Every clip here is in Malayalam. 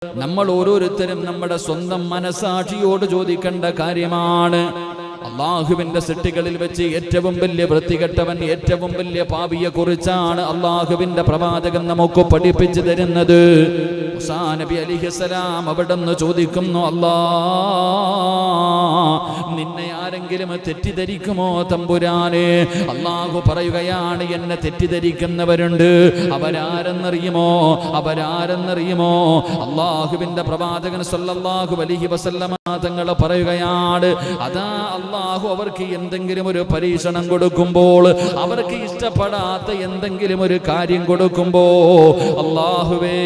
നമ്മൾ ഓരോരുത്തരും നമ്മുടെ സ്വന്തം മനസാക്ഷിയോട് ചോദിക്കേണ്ട കാര്യമാണ്. അള്ളാഹുവിന്റെ സൃഷ്ടികളിൽ വെച്ച് ഏറ്റവും വലിയ വൃത്തികെട്ടവൻ, ഏറ്റവും വലിയ പാപിയെ കുറിച്ചാണ് അള്ളാഹുവിന്റെ പ്രവാചകൻ നമുക്ക് പഠിപ്പിച്ചു തരുന്നത്. മൂസാ നബി അലൈഹിസ്സലാം അവിടുന്ന് ചോദിക്കുന്നു, അല്ലാ, നിന്നെ ആരെങ്കിലും തെറ്റിദ്ധരിക്കുമോ തമ്പുരാനെ? അള്ളാഹു പറയുകയാണ്, എന്നെ തെറ്റിദ്ധരിക്കുന്നവരുണ്ട്. അവരാരെന്നറിയുമോ? അള്ളാഹുവിന്റെ പ്രവാചകൻ സല്ലല്ലാഹു അലൈഹി വസല്ലമ തങ്ങൾ പറയുകയാണ്, അതാ അള്ളാഹു അവർക്ക് എന്തെങ്കിലും ഒരു പരീക്ഷണം കൊടുക്കുമ്പോൾ, അവർക്ക് ഇഷ്ടപ്പെടാത്ത എന്തെങ്കിലും ഒരു കാര്യം കൊടുക്കുമ്പോ, അള്ളാഹുവേ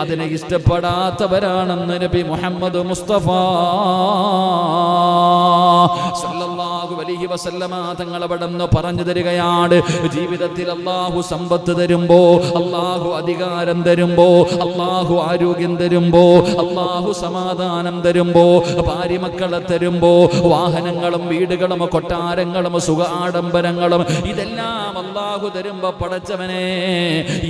അതിനെ ഇഷ്ടപ്പെടാത്തവരാണെന്ന് നബി മുഹമ്മദ് മുസ്തഫ സല്ലല്ലാഹു അലൈഹി വസല്ലമ തങ്ങൾ അവിടുന്ന് പറഞ്ഞു തരികയാണ്. ജീവിതത്തിൽ അള്ളാഹു സമ്പത്ത് തരുമ്പോ, അള്ളാഹു അധികാരം തരുമ്പോ, അള്ളാഹു ആരോഗ്യം തരുമ്പോ, അള്ളാഹു സമാധാനം തരുമ്പോ, ഭാര്യ മക്കളെ തരുമ്പോ, വാഹനങ്ങളും വീടുകളും കൊട്ടാരങ്ങളും സുഖ ആഡംബരങ്ങളും ഇതെല്ലാം അള്ളാഹു തരുമ്പോ, പടച്ചവനെ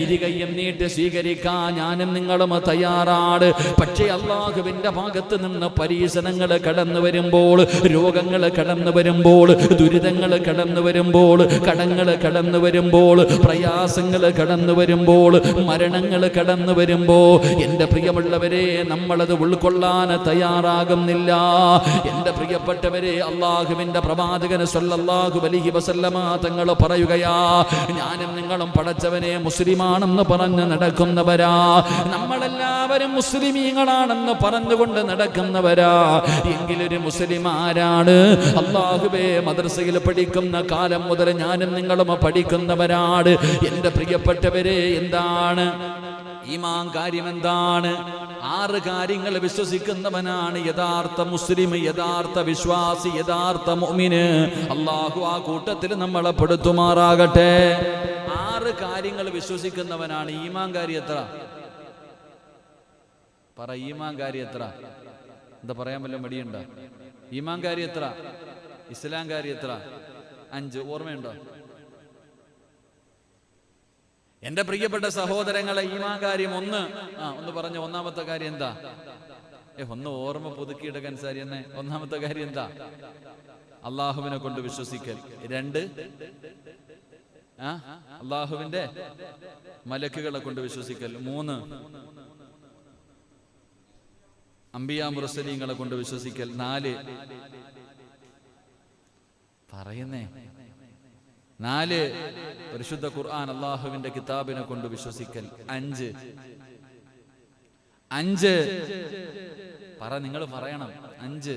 ഇരുകൈയും നീട്ടി സ്വീകരിക്കാൻ ഞാനും നിങ്ങളും തയ്യാറാണ്. പക്ഷേ അള്ളാഹുവിന്റെ ഭാഗത്ത് നിന്ന് പരീക്ഷണങ്ങൾ കടന്നു വരുമ്പോൾ, രോഗങ്ങൾ കടന്നു വരുമ്പോൾ, ദുരിതങ്ങൾ കടന്നു വരുമ്പോൾ, കടങ്ങൾ കടന്നു വരുമ്പോൾ, പ്രയാസങ്ങൾ കടന്നു വരുമ്പോൾ, മരണങ്ങൾ കടന്നു വരുമ്പോ, എൻ്റെ പ്രിയമുള്ളവരെ, നമ്മളത് ഉൾക്കൊള്ളാൻ തയ്യാറാകുന്നില്ല. എൻ്റെ പ്രിയപ്പെട്ടവരെ, അള്ളാഹുവിന്റെ പ്രവാചകൻ സല്ലല്ലാഹു അലൈഹി വസല്ലമ തങ്ങൾ പറയുകയാ, ഞാനും നിങ്ങളും പടച്ചവനെ മുസ്ലിമാണെന്ന് പറഞ്ഞ് നടക്കുന്നവരാ, നമ്മളെല്ലാവരും മുസ്ലിമീങ്ങളാണെന്ന് പറഞ്ഞുകൊണ്ട് നടക്കുന്നവരാ. എങ്കിലൊരു മുസ്ലിം ആരാണ്? അല്ലാഹുവേ, മദ്രസയിൽ പഠിക്കുന്ന കാലം മുതൽ ഞാനും നിങ്ങളും പഠിക്കുന്നവരാണ്. എൻ്റെ പ്രിയപ്പെട്ടവരെ, എന്താണ് ഈമാൻ? കാര്യം എന്താണ്? 6 കാര്യങ്ങൾ വിശ്വസിക്കുന്നവനാണ് യഥാർത്ഥ മുസ്ലിം, യഥാർത്ഥ വിശ്വാസി, യഥാർത്ഥ മുഅ്മിന്. അല്ലാഹു ആ കൂട്ടത്തിൽ നമ്മളെ പെടുത്തുമാറാകട്ടെ. 6 കാര്യങ്ങൾ വിശ്വസിക്കുന്നവനാണ്. ഈമാൻ കാര്യം എത്ര? പറ, ഈമാൻ കാര്യം എത്ര? എന്താ പറയാൻ വല്ല മടിയുണ്ടോ? ഈമാൻ കാര്യം എത്ര? ഇസ്ലാം കാര്യം എത്ര? 5. ഓർമ്മയുണ്ടോ? എന്റെ പ്രിയപ്പെട്ട സഹോദരങ്ങളെ, ഈമാൻ കാര്യം 1. ഒന്ന് പറഞ്ഞ, ഒന്നാമത്തെ കാര്യം എന്താ? ഒന്ന് ഓർമ്മ പുതുക്കിയെടുക്കാൻ സാരി തന്നെ. ഒന്നാമത്തെ കാര്യം എന്താ? അള്ളാഹുവിനെ കൊണ്ട് വിശ്വസിക്കൽ. 2, അള്ളാഹുവിന്റെ മലക്കുകളെ കൊണ്ട് വിശ്വസിക്കൽ. 3, അംബിയാ മുർസലീങ്ങളെ കൊണ്ട് വിശ്വസിക്കൽ. 4, പറയുന്നേ 4, പരിശുദ്ധ ഖുർആൻ, അള്ളാഹുവിന്റെ കിതാബിനെ കൊണ്ട് വിശ്വസിക്കൽ. 5 പറ, നിങ്ങൾ പറയണം. 5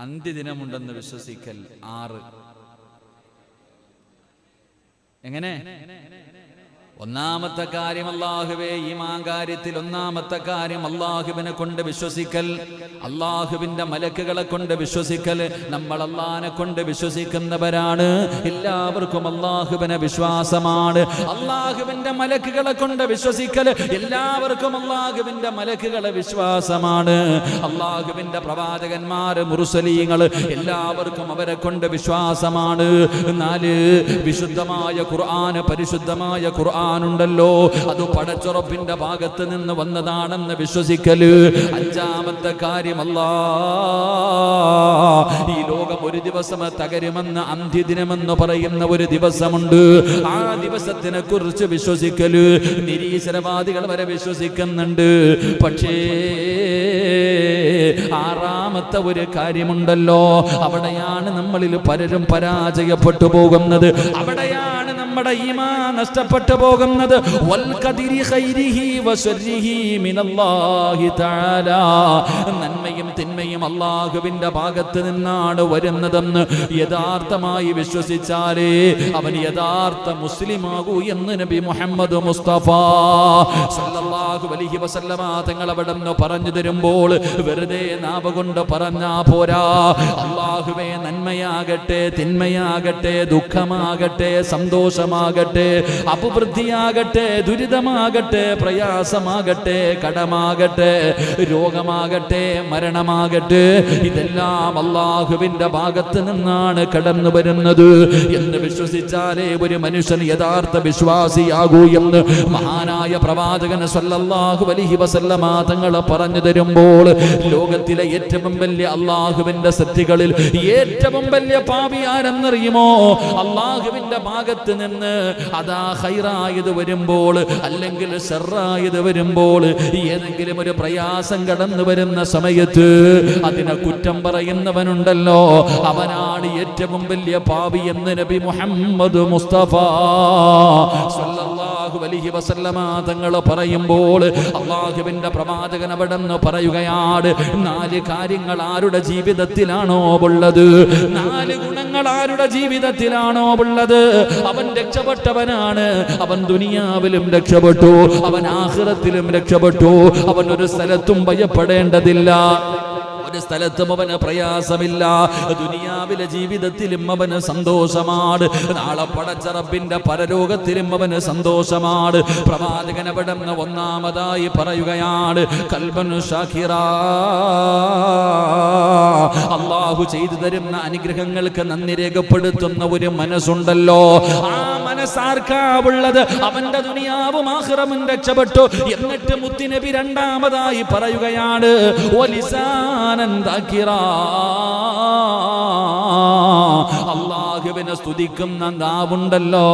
അന്ത്യദിനമുണ്ടെന്ന് വിശ്വസിക്കൽ. 6 എങ്ങനെ? ഒന്നാമത്തെ കാര്യം അല്ലാഹുവേ, ഈമാൻ കാര്യത്തിൽ ഒന്നാമത്തെ കാര്യം അല്ലാഹുവിനെ കൊണ്ട് വിശ്വസിക്കൽ, അല്ലാഹുവിന്റെ മലക്കുകളെ കൊണ്ട് വിശ്വസിക്കൽ. നമ്മൾ അല്ലാഹുവിനെ കൊണ്ട് വിശ്വസിക്കുന്നവരാണ്. എല്ലാവർക്കും അല്ലാഹുവിനെ വിശ്വാസമാണ്. അല്ലാഹുവിന്റെ മലക്കുകളെ കൊണ്ട് വിശ്വസിക്കൽ, എല്ലാവർക്കും അല്ലാഹുവിന്റെ മലക്കുകളെ വിശ്വാസമാണ്. അല്ലാഹുവിന്റെ പ്രവാചകന്മാർ, മുർസലീങ്ങൾ, എല്ലാവർക്കും അവരെ കൊണ്ട് വിശ്വാസമാണ്. 4, വിശുദ്ധമായ ഖുർആൻ, പരിശുദ്ധമായ ഖുർആൻ ണ്ടല്ലോ, അത് പടച്ചുറപ്പിന്റെ ഭാഗത്ത് നിന്ന് വന്നതാണെന്ന് വിശ്വസിക്കല്. 5-ാമത്തെ കാര്യം, ഈ ലോകം ഒരു ദിവസം തകരുമെന്ന്, അന്ത്യദിനമെന്ന് പറയുന്ന ഒരു ദിവസമുണ്ട്. ആ ദിവസത്തിനെ കുറിച്ച് വിശ്വസിക്കല്. നിരീശ്വരവാദികൾ വരെ വിശ്വസിക്കുന്നുണ്ട്. പക്ഷേ 6-ാമത്തെ ഒരു കാര്യമുണ്ടല്ലോ, അവിടെയാണ് നമ്മളിൽ പലരും പരാജയപ്പെട്ടു പോകുന്നത്. അവിടെയാണ് നമ്മുടെ ഈമാൻ നഷ്ടപ്പെട്ടു പോകുന്നത്. നന്മയും തിന്മയും അല്ലാഹുവിന്റെ ഭാഗത്ത് നിന്നാണ് വരുന്നതെന്ന് യഥാർത്ഥമായി വിശ്വസിച്ചാലേ അവൻ യഥാർത്ഥ മുസ്ലിമാകൂ എന്ന് നബി മുഹമ്മദ് മുസ്തഫ സല്ലല്ലാഹു അലൈഹി വസല്ലമ തങ്ങൾ അവിടുന്ന് പറഞ്ഞു തരുമ്പോൾ വെറുതെ നാവ് കൊണ്ട് പറഞ്ഞാ പോരാ. അല്ലാഹുവേ, നന്മയാകട്ടെ തിന്മയാകട്ടെ, ദുഃഖമാകട്ടെ സന്തോഷം ദോഷമാകട്ടെ, അപവൃദ്ധിയാകട്ടെ, ദുരിതമാകട്ടെ, പ്രയാസമാകട്ടെ, കടമാകട്ടെ, രോഗമാകട്ടെ, മരണമാകട്ടെ, ഇതെല്ലാം അല്ലാഹുവിന്റെ ഭാഗത്ത് നിന്നാണ് കടന്നു വരുന്നത് എന്ന് വിശ്വസിച്ചാലേ ഒരു മനുഷ്യൻ യഥാർത്ഥ വിശ്വാസിയാകൂ എന്ന് മഹാനായ പ്രവാചകൻ സല്ലല്ലാഹു അലൈഹി വസല്ലമ തങ്ങൾ പറഞ്ഞു തരുമ്പോൾ, ലോകത്തിലെ ഏറ്റവും വലിയ അല്ലാഹുവിന്റെ സൃഷ്ടികളിൽ ഏറ്റവും വലിയ പാപി ആരെന്നറിയുമോ? അല്ലാഹുവിന്റെ ഭാഗത്ത് നിന്ന് അതാ ഖൈറായത് വരുമ്പോൾ അല്ലെങ്കിൽ ശർറായത് വരുമ്പോൾ, ഏതെങ്കിലും ഒരു പ്രയാസം കടന്നു വരുന്ന സമയത്ത് അതിനെ കുറ്റം പറയുന്നവനുണ്ടല്ലോ, അവനാണ് ഏറ്റവും വലിയ പാപി എന്ന് നബി മുഹമ്മദ് മുസ്തഫ സല്ലല്ലാഹു അലൈഹി വസല്ലമ തങ്ങൾ പറയുമ്പോൾ, അല്ലാഹുവിന്റെ പ്രവാചകൻ അവിടെന്ന് പറയുകയാണ്, 4 കാര്യങ്ങൾ ആരുടെ ജീവിതത്തിലാണോ ഉള്ളത്, 4 ഗുണങ്ങൾ ആരുടെ ജീവിതത്തിലാണോ ഉള്ളത്, അവൻ രക്ഷപ്പെട്ടവനാണ്. അവൻ ദുനിയാവിലും രക്ഷപ്പെട്ടു, അവൻ ആഖിറത്തിലും രക്ഷപ്പെട്ടു. അവൻ ഒരു സ്ഥലത്തും ഭയപ്പെടേണ്ടതില്ല, ഒരു സ്ഥലത്തും അവന് പ്രയാസമില്ല. ദുനിയാവിലെ ജീവിതത്തിലും അവന് സന്തോഷമാണ്, നാളെ പടച്ച റബ്ബിന്റെ പരലോകത്തിലും അവന് സന്തോഷമാണ്. പ്രവാചകൻ അവിടെ ഒന്നാമതായി പറയുകയാണ്, ഖൽബൻ ഷാകിറാ, അല്ലാഹു ചെയ്തു തരുന്ന അനുഗ്രഹങ്ങൾക്ക് നന്ദി രേഖപ്പെടുത്തുന്ന ഒരു മനസ്സുണ്ടല്ലോ, ആ മനസ്സാർക്കാ ഉള്ളത്? അവന്റെ ദുനിയാവും ആഖിറവും രക്ഷപ്പെട്ടു. എന്നിട്ട് മുത്തുനബി രണ്ടാമതായി പറയുകയാണ്, അല്ലാഹുവിനെ സ്തുതിക്കുന്ന നാവുണ്ടല്ലോ,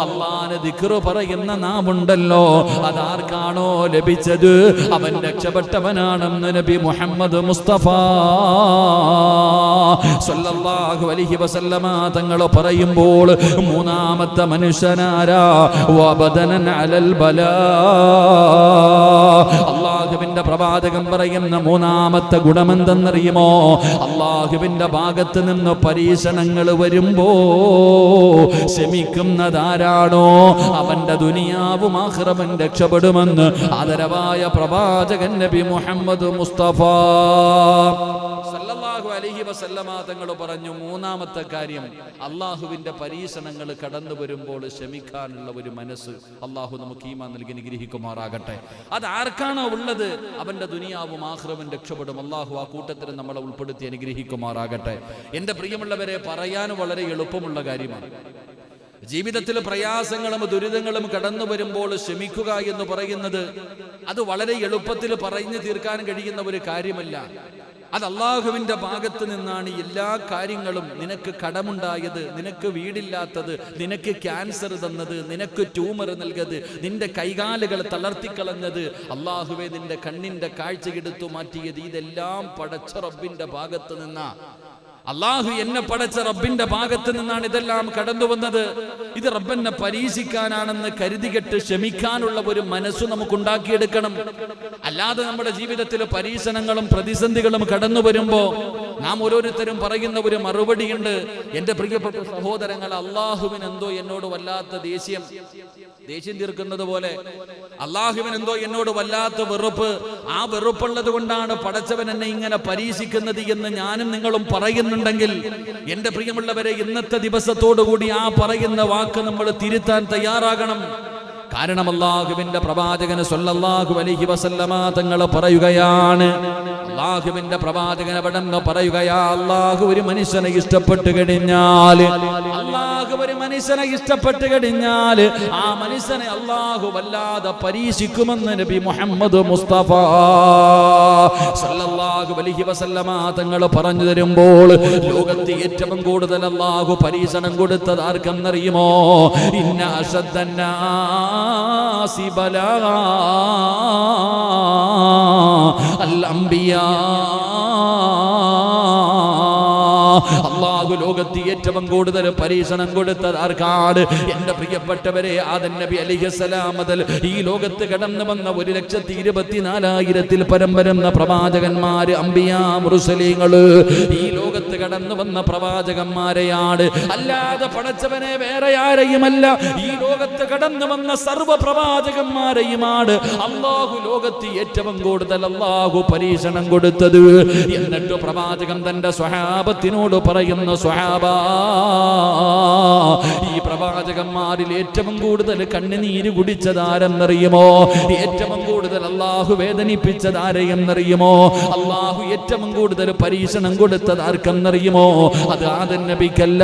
അല്ലാഹുവിനെ ദിക്ർ പറയുന്ന നാവുണ്ടല്ലോ, അതാർക്കാണോ ലഭിച്ചത് അവൻ രക്ഷപ്പെട്ടവനാണെന്ന് നബി മുഹമ്മദ് മുസ്തഫ സല്ലല്ലാഹു അലൈഹി വസല്ലമ തങ്ങൾ പറയുമ്പോൾ, മൂന്നാമത്തെ മനുഷ്യനാരാ? വബദനൻ അലൽ ബലാ. അല്ലാഹുവിന്റെ പ്രവാചകൻ പറയുന്ന മൂന്നാമത്തെ ഗുണമെന്തെന്നറിയുമോ? അല്ലാഹുവിന്റെ ഭാഗത്ത് നിന്ന് പരീക്ഷണങ്ങൾ വരുമ്പോ ക്ഷമിക്കുന്നതാരാണോ അവന്റെ ദുനിയാവും ആഖിറവും രക്ഷപ്പെടുമെന്ന് ആദരവായ പ്രവാചകൻ നബി മുഹമ്മദ് മുസ്തഫ സല്ലല്ലാഹു അലൈഹി വസല്ലമ തങ്ങൾ പറഞ്ഞു, മൂന്നാമത്തെ കാര്യം, അല്ലാഹുവിന്റെ പരീക്ഷണങ്ങൾ കടന്നു വരുമ്പോൾ ക്ഷമിക്കാനുള്ള ഒരു മനസ്സ്. അല്ലാഹു നമുക്ക് ഈമാൻ നൽകി അനുഗ്രഹിക്കുമാറാകട്ടെ. അത് ആർക്കാണോ ഉള്ളത് അവന്റെ ദുനിയാവും ആഖിറവും രക്ഷപ്പെടും. അല്ലാഹു ആ കൂട്ടത്തിൽ നമ്മളെ ഉൾപ്പെടുത്തി അനുഗ്രഹിക്കുമാറാകട്ടെ. എൻ്റെ പ്രിയമുള്ളവരെ, പറയാൻ വളരെ എളുപ്പമുള്ള കാര്യമാണ്. ജീവിതത്തിൽ പ്രയാസങ്ങളും ദുരിതങ്ങളും കടന്നു വരുമ്പോൾ ക്ഷമിക്കുക എന്ന് പറയുന്നത് അത് വളരെ എളുപ്പത്തിൽ പറഞ്ഞു തീർക്കാൻ കഴിയുന്ന ഒരു കാര്യമല്ല. അത് അല്ലാഹുവിന്റെ ഭാഗത്ത് നിന്നാണ് എല്ലാ കാര്യങ്ങളും. നിനക്ക് കടമുണ്ടായത്, നിനക്ക് വീടില്ലാത്തത്, നിനക്ക് ക്യാൻസർ തന്നത്, നിനക്ക് ട്യൂമർ നൽകിയത്, നിന്റെ കൈകാലുകൾ തളർത്തിക്കളഞ്ഞത്, അല്ലാഹുവേ നിന്റെ കണ്ണിന്റെ കാഴ്ച എടുത്തു മാറ്റിയത്, ഇതെല്ലാം പടച്ച റബ്ബിന്റെ ഭാഗത്ത് നിന്നാ. അല്ലാഹു എന്നെ പടച്ച റബ്ബിന്റെ ഭാഗത്ത് നിന്നാണ് ഇതെല്ലാം കടന്നു വന്നത്. ഇത് റബ്ബെന്നെ പരീക്ഷിക്കാനാണെന്ന് കരുതികെട്ട് ക്ഷമിക്കാനുള്ള ഒരു മനസ്സ് നമുക്ക് ഉണ്ടാക്കിയെടുക്കണം. അല്ലാതെ നമ്മുടെ ജീവിതത്തിൽ പരീക്ഷണങ്ങളും പ്രതിസന്ധികളും കടന്നു വരുമ്പോ നാം ഓരോരുത്തരും പറയുന്ന ഒരു മറുപടിയുണ്ട്. എൻ്റെ പ്രിയപ്പെട്ട സഹോദരങ്ങൾ, അല്ലാഹുവിന് എന്തോ എന്നോട് വല്ലാത്ത ദേഷ്യം തീർക്കുന്നത് പോലെ, അല്ലാഹുവിന് എന്തോ എന്നോട് വല്ലാത്ത വെറുപ്പ്, ആ വെറുപ്പുള്ളത് കൊണ്ടാണ് പടച്ചവൻ എന്നെ ഇങ്ങനെ പരീക്ഷിക്കുന്നത് എന്ന് ഞാനും നിങ്ങളും പറയുന്നുണ്ടെങ്കിൽ, എൻ്റെ പ്രിയമുള്ളവരെ, ഇന്നത്തെ ദിവസത്തോടുകൂടി ആ പറയുന്ന വാക്ക് നമ്മൾ തിരുത്താൻ തയ്യാറാകണം. കാരണം അല്ലാഹുവിന്റെ പ്രവാചകന് സല്ലല്ലാഹു അലൈഹി വസല്ലമ തങ്ങൾ പറയുകയാണ്, അല്ലാഹുവിന്റെ പ്രവാചകൻ അവിടെ പറയുകയാ, അല്ലാഹു ഒരു മനുഷ്യനെ ഇഷ്ടപ്പെട്ട് കഴിഞ്ഞാൽ, ആ മനുഷ്യനെ അല്ലാഹു വല്ലാതെ പരീക്ഷിക്കുമെന്ന് നബി മുഹമ്മദ് മുസ്തഫ സല്ലല്ലാഹു അലൈഹി വസല്ലമ തങ്ങൾ പറഞ്ഞു തരുമ്പോൾ, ലോകത്ത് ഏറ്റവും കൂടുതൽ അല്ലാഹു പരീക്ഷണം കൊടുത്തത് ആർക്കെന്നറിയുമോ? ഇന്ന അശദ്ദന്നാസി ബലാ അൽ അംബിയാ. അല്ലാഹു ലോകത്ത് ഏറ്റവും കൂടുതൽ പരീക്ഷണം കൊടുത്തത് ആർക്കാണ്? എൻ്റെ പ്രിയപ്പെട്ടവരെ, ആദം നബി അലൈഹിസ്സലാം മുതൽ ഈ ലോകത്ത് കടന്നു വന്ന 1,24,000 പരം വരുന്ന പ്രവാചകന്മാര്, അംബിയാ, മുർസലീങ്ങള്, ഈ ലോകത്ത് കടന്നു വന്ന പ്രവാചകന്മാരെയാണ്, അല്ലാതെ പടച്ചവനെ വേറെ ആരെയുമല്ല. ഈ ലോകത്ത് കടന്നു വന്ന സർവ്വ പ്രവാചകന്മാരെയുമാണ് അല്ലാഹു ലോകത്ത് ഏറ്റവും കൂടുതൽ അല്ലാഹു പരീക്ഷണം കൊടുത്തത്. എന്നിട്ട് പ്രവാചകൻ തന്റെ സ്വഹാബത്തിനോട് പറയുന്നു, സ്വഹാബാ, ഈ പ്രവാചകന്മാരിൽ ഏറ്റവും കൂടുതൽ കണ്ണുനീര് കുടിച്ചതാരെന്നറിയുമോ? ഏറ്റവും കൂടുതൽ അല്ലാഹു വേദനിപ്പിച്ചതാരെയെന്നറിയുമോ? അല്ലാഹു ഏറ്റവും കൂടുതൽ പരീക്ഷണം കൊടുത്തത് ആർക്കെന്നറിയുമോ? അത് ആദം നബിക്കല്ല,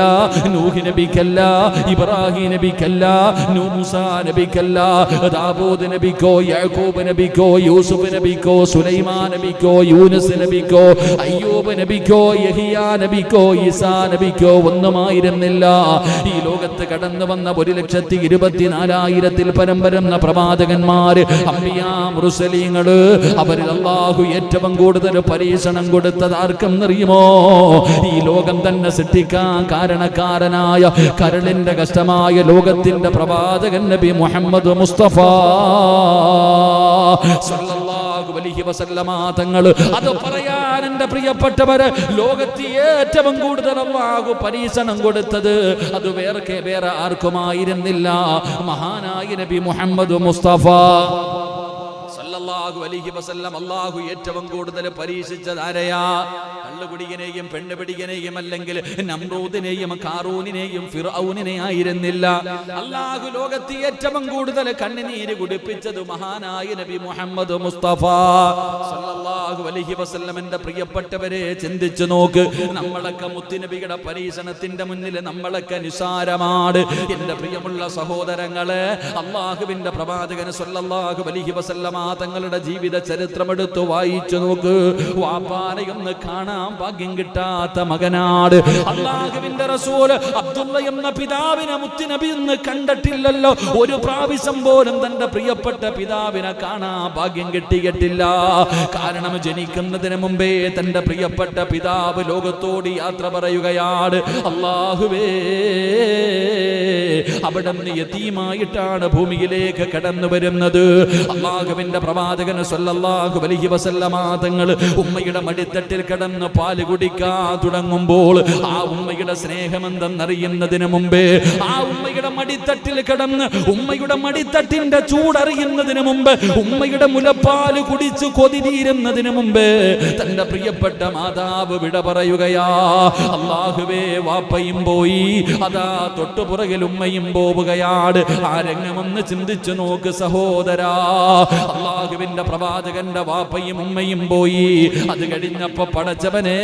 നൂഹ് നബിക്കല്ല, ഇബ്രാഹിം നബിക്കല്ല, മൂസാ നബിക്കല്ല, ദാവൂദ് നബിക്കോ, യാക്കൂബ് നബിക്കോ, യൂസുഫ് നബിക്കോ, സുലൈമാൻ നബിക്കോ, യൂനുസ് നബിക്കോ, അയ്യൂബ് നബിക്കോ, യഹിയാ നബിക്കോ, ഈസാ നബിക്കോ ഒന്നുമായിരുന്നില്ല. ഈ ലോകത്ത് കടന്നു വന്ന 1,24,000 പരം വരുന്ന പ്രവാചകന്മാര്, അംബിയാ മുർസലീങ്ങള്, അവരിൽ അല്ലാഹു ഏറ്റവും കൂടുതൽ പരീക്ഷണം കൊടുത്തത് ആർക്കെന്നറിയുമോ? ഈ ലോകം തന്നെ സൃഷ്ടിക്കാൻ കാരണക്കാരനായ കരളിന്റെ കഷ്ടമായ ലോകത്തിന്റെ പ്രവാചകൻ നബി മുഹമ്മദ് മുസ്തഫ സല്ലല്ലാഹു അലൈഹി വസല്ലമ തങ്ങൾ. അത് പറയാൻ എൻ്റെ പ്രിയപ്പെട്ടവര്, ലോകത്ത് ഏറ്റവും കൂടുതൽ അല്ലാഹു പരീക്ഷണം കൊടുത്തത് അത് വേറെ ആർക്കുമായിരുന്നില്ല, മഹാനായ നബി മുഹമ്മദ് മുസ്തഫ സല്ലല്ലാഹു അലൈഹി വസല്ലം. അല്ലാഹു ഏറ്റവും കൂടുതൽ പരീക്ഷിച്ചത് ആരെയാ? കള്ളുകുടിയനെയും പെണ്ണുപിടിയനെയും അല്ലെങ്കിൽ നമ്രൂദിനെയും കാറൂനിനെയും ഫിർഔനിനെ ആയിരുന്നില്ല. അല്ലാഹു ലോകത്ത് ഏറ്റവും കൂടുതൽ കണ്ണുനീര് കുടിപ്പിച്ചത് മഹാനായ നബി മുഹമ്മദ് മുസ്തഫ സല്ലല്ലാഹു അലൈഹി വസല്ലമിന്റെ പ്രിയപ്പെട്ടവരെ, ചിന്തിച്ചു നോക്ക്. നമ്മളൊക്കെ മുത്തുനബിയുടെ പരീക്ഷണത്തിന്റെ മുന്നിൽ നമ്മളൊക്കെ നിസാരമാണ്. എന്റെ പ്രിയമുള്ള സഹോദരങ്ങളെ, അല്ലാഹുവിന്റെ പ്രവാചകൻ സല്ലല്ലാഹു അലൈഹി വസല്ലമ തങ്ങളുടെ ജീവിത ചരിത്രമെടുത്ത് വായിച്ചു നോക്ക്. വാപ്പാനെയൊന്ന് കാണാൻ ഭാഗ്യം കിട്ടാത്ത മകനാണ്. അല്ലാഹുവിന്റെ റസൂൽ അബ്ദുള്ള എന്ന പിതാവിനെ മുത്തുനബി ഇന്ന് കണ്ടിട്ടില്ലല്ലോ. ഒരു പ്രാവശ്യം പോലും തന്റെ പ്രിയപ്പെട്ട പിതാവിനെ കാണാൻ ഭാഗ്യം കിട്ടിയിട്ടില്ല. കാരണം ജനിക്കുന്നതിന് മുമ്പേ തന്റെ പ്രിയപ്പെട്ട പിതാവ് ലോകത്തോട് യാത്ര പറയുകയാണ്. അല്ലാഹുവേ, അവിടെ നിന്ന് യതീമായിട്ടാണ് ഭൂമിയിലേക്ക് കടന്നു വരുന്നത്. അല്ലാഹുവിന്റെ പ്രവാചകൻ സല്ലല്ലാഹു അലൈഹി വസല്ലമ തങ്ങൾ ഉമ്മയുടെ മടിത്തട്ടിൽ കിടന്ന് പാല് കുടിക്കാൻ തുടങ്ങുമ്പോൾ ആ ഉമ്മയുടെ സ്നേഹമെന്തെന്നറിയുന്നതിന് മുമ്പേ, ആ ഉമ്മയുടെ മടിത്തട്ടിൽ കിടന്ന് ഉമ്മയുടെ മടിത്തട്ടിന്റെ ചൂടറിയുന്നതിന് മുമ്പ്, ഉമ്മയുടെ മുലപ്പാല് കുടിച്ച് കൊതിരീരുന്നതിന് മുമ്പ് തന്റെ പ്രിയപ്പെട്ട മാതാവ് വിട പറയുകയാ. അല്ലാഹുവേ, വാപ്പയും പോയി, അതാ തൊട്ടുപുറകിൽ ഉമ്മയും പോവുകയാണ്. ആ രംഗമൊന്ന് ചിന്തിച്ചു നോക്ക് സഹോദരാ. അല്ലാഹുവിന്റെ പ്രവാചകന്റെ വാപ്പയും ഉമ്മയും പോയി. അത് കഴിഞ്ഞപ്പോ പടച്ചവനെ,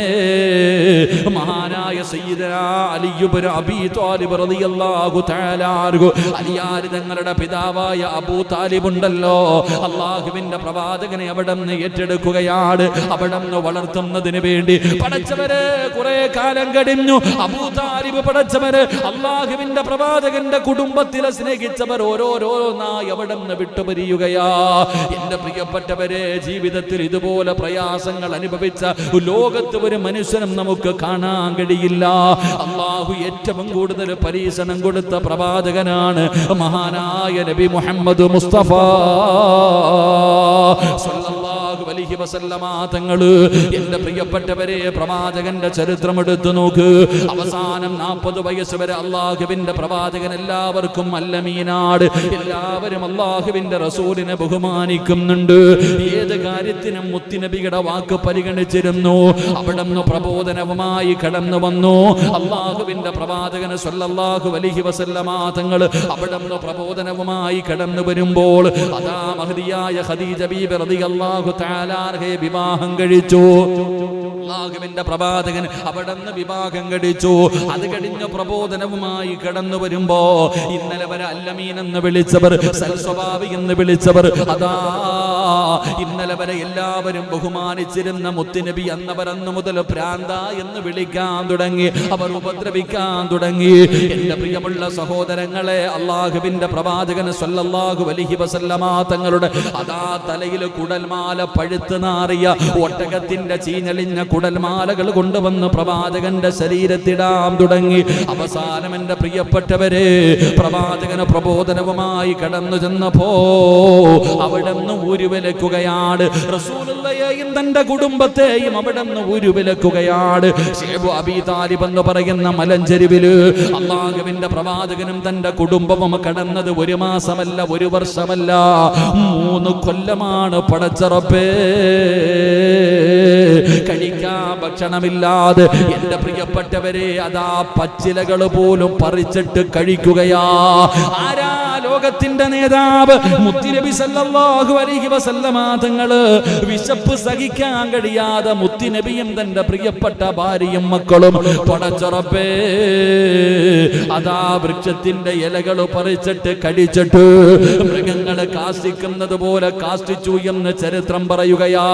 മഹാനായ സയ്യിദനാ അലി ഇബ്നു അബീ ത്വാലിബ് റളിയല്ലാഹു തആല അൻഹു, അലിയാർ തങ്ങളുടെ പിതാവായ അബൂ താലിബ് ഉണ്ടല്ലോ, അല്ലാഹുവിന്റെ പ്രവാചകനെ അവിടെ നിന്ന് ഏറ്റെടുക്കുകയാണ്. അവിടെ നിന്ന് വളർത്തുന്നതിന് വേണ്ടി പടച്ചവരെ കുറെ കാലം കഴിഞ്ഞു. അബൂ താലിബ് പടച്ചവര് അല്ലാഹുവിന്റെ പ്രവാചകന്റെ കുടുംബത്തിലെ സ്നേഹിച്ചവർ ഓരോരോന്നായി അവിടെ നിന്ന് വിട്ടുപിരിയുകയാ. എന്റെ പ്രിയപ്പെട്ടവരെ, ജീവിതത്തിൽ ഇതുപോലെ പ്രയാസങ്ങൾ അനുഭവിച്ച ലോകത്ത് ഒരു മനുഷ്യനും നമുക്ക് കാണാൻ കഴിയില്ല. അല്ലാഹു ഏറ്റവും കൂടുതൽ പരീക്ഷണം കൊടുത്ത പ്രവാചകനാണ് മഹാനായ നബി മുഹമ്മദ് മുസ്തഫ സല്ലല്ലാഹു അലൈഹി വസല്ലമ തങ്ങള്. എന്റെ പ്രിയപ്പെട്ടവരെ, പ്രവാചകന്റെ ചരിത്രം എടുത്തു നോക്ക്. അവസാനം 40 വയസ്സ് വരെ അല്ലാഹുവിന്റെ പ്രവാചകൻ എല്ലാവർക്കും അല്ലമീനാട്. എല്ലാവരും അല്ലാഹുവിന്റെ റസൂലിനെ ബഹുമാനിക്കുന്നുണ്ട്. ഏത് കാര്യത്തിനും മുത്തുനബിയുടെ വാക്ക് പരിഗണിച്ചിരുന്നു. അവിടെ നിന്ന് പ്രബോധനവുമായി കടന്നു വന്നു അല്ലാഹുവിന്റെ പ്രവാചകൻ സല്ലല്ലാഹു അലൈഹി വസല്ലമ തങ്ങൾ. അവിടെ നിന്ന് പ്രബോധനവുമായി കടന്നു വരുമ്പോൾ അതാ മഹദിയായ ഖദീജ ബീബി റളിയല്ലാഹു തആല അൻഹയെ വിവാഹം കഴിച്ചു. അല്ലാഹുവിന്റെ പ്രവാചകൻ അവിടെ നിന്ന് വിവാഹം കഴിച്ചു. അത് കഴിഞ്ഞ പ്രബോധനവുമായി കടന്നു വരുമ്പോ ഇന്നലെ വരെ അല്ലമീൻ എന്ന് വിളിച്ചവർ, സൽസ്വഭാവി എന്ന് വിളിച്ചവർ, അതാ ഇന്നലെ വരെ എല്ലാവരും ബഹുമാനിച്ചിരുന്ന മുത്തുനബി എന്നവർ അന്ന് മുതൽ ഭ്രാന്ത എന്ന് വിളിക്കാൻ തുടങ്ങി. അവർ ഉപദ്രവിക്കാൻ തുടങ്ങി. എന്റെ പ്രിയമുള്ള സഹോദരങ്ങളെ, അല്ലാഹുവിന്റെ പ്രവാചകൻ സല്ലല്ലാഹു അലൈഹി വസല്ലമ തങ്ങളുടെ അതാ തലയിൽ കുടൽമാല പഴുത്ത പഴുത്ത് നാറിയ ഒട്ടകത്തിന്റെ ചീഞ്ഞളിഞ്ഞ കുടൽമാലകൾ കൊണ്ടുവന്ന് പ്രവാചകന്റെ ശരീരത്തിടാൻ തുടങ്ങി. അവസാനം എൻ്റെ പ്രിയപ്പെട്ടവരെ, പ്രവാചകന് പ്രബോധനവുമായി കടന്നു ചെന്നപ്പോ അവിടുന്ന് ഊരുവിലക്കുകയാണ്. റസൂലുള്ളയെയും തന്റെ കുടുംബത്തെയും അവിടുന്ന് ഊരുവിലക്കുകയാണ്. ശൈബ് അബീ താലിബ് എന്ന് പറയുന്ന മലഞ്ചെരുവില് അല്ലാഹുവിന്റെ പ്രവാചകനും തന്റെ കുടുംബവും കടന്നത് 1 മാസമല്ല, 1 വർഷമല്ല, 3 കൊല്ലമാണ്. പടച്ചറപ്പേ, കഴിക്കാൻ ഭക്ഷണമില്ലാതെ എൻ്റെ പ്രിയപ്പെട്ടവരെ അതാ പച്ചിലകൾ പോലും പറിച്ചിട്ട് കഴിക്കുകയാ. ആരാ? ലോകത്തിന്റെ നേതാവ് മുത്തുനബി സല്ലല്ലാഹു അലൈഹി വസല്ലമ തങ്ങള്. വിശപ്പ് സഹിക്കാൻ കഴിയാതെ മുത്തുനബിയും തന്റെ പ്രിയപ്പെട്ട ഭാര്യയും മക്കളും പടച്ചറപ്പേ അതാ വൃക്ഷത്തിന്റെ ഇലകൾ പറിച്ചിട്ട് കടിച്ചിട്ട് മൃഗങ്ങളെ കാഷ്ടിക്കുന്നത് പോലെ കാഷ്ടിച്ചു എന്ന് ചരിത്രം പറയുകയാ.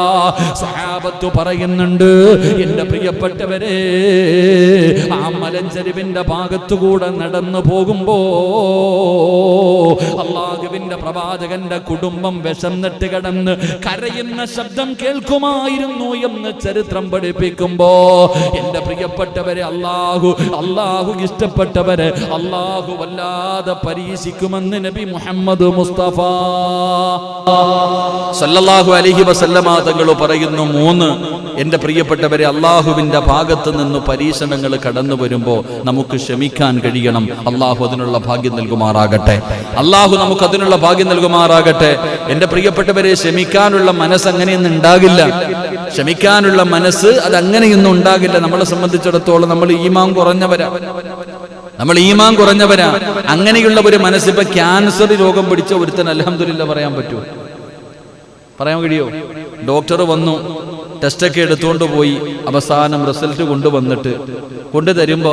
സ്വഹാബത്ത് പറയുന്നുണ്ട്, എന്റെ പ്രിയപ്പെട്ടവരെ, ആ മലഞ്ചെരുവിന്റെ ഭാഗത്തുകൂടെ നടന്നു പോകുമ്പോ അല്ലാഹുവിന്റെ പ്രവാചകന്റെ കുടുംബം വിശന്നിട്ട് കിടന്ന് കരയുന്ന ശബ്ദം കേൾക്കുമായിരുന്നു എന്ന് ചരിത്രം പഠിപ്പിക്കുമ്പോ എന്റെ പ്രിയപ്പെട്ടവരെ, അല്ലാഹു ഇഷ്ടപ്പെട്ടവരെ അല്ലാഹു വല്ലാതെ പരീക്ഷിക്കുമെന്ന് നബി മുഹമ്മദ് മുസ്തഫ സല്ലല്ലാഹു അലൈഹി വസല്ലമ തങ്ങൾ പറയുന്നു. 3 എന്റെ പ്രിയപ്പെട്ടവരെ, അല്ലാഹുവിന്റെ ഭാഗത്ത് നിന്ന് പരീക്ഷണങ്ങൾ കടന്നു വരുമ്പോ നമുക്ക് ക്ഷമിക്കാൻ കഴിയണം. അല്ലാഹു അതിനുള്ള ഭാഗ്യം നൽകുമാറാകട്ടെ. അല്ലാഹു നമുക്ക് അതിനുള്ള ഭാഗ്യം നൽകുമാറാകട്ടെ. എന്റെ പ്രിയപ്പെട്ടവരെ, ക്ഷമിക്കാനുള്ള മനസ്സ് അങ്ങനെയൊന്നും ഉണ്ടാകില്ല. ക്ഷമിക്കാനുള്ള മനസ്സ് അത് അങ്ങനെയൊന്നും ഉണ്ടാകില്ല. നമ്മളെ സംബന്ധിച്ചിടത്തോളം നമ്മൾ ഈമാൻ കുറഞ്ഞവരാ. അങ്ങനെയുള്ള ഒരു മനസ്സിപ്പോ ക്യാൻസർ രോഗം പിടിച്ച ഒരുത്തൻ അൽഹംദുലില്ലാ പറയാൻ പറ്റുമോ? പറയാൻ കഴിയോ? ഡോക്ടർ വന്നു, ടെസ്റ്റൊക്കെ എടുത്തുകൊണ്ട് പോയി, അവസാനം റിസൾട്ട് കൊണ്ടുതരുമ്പോ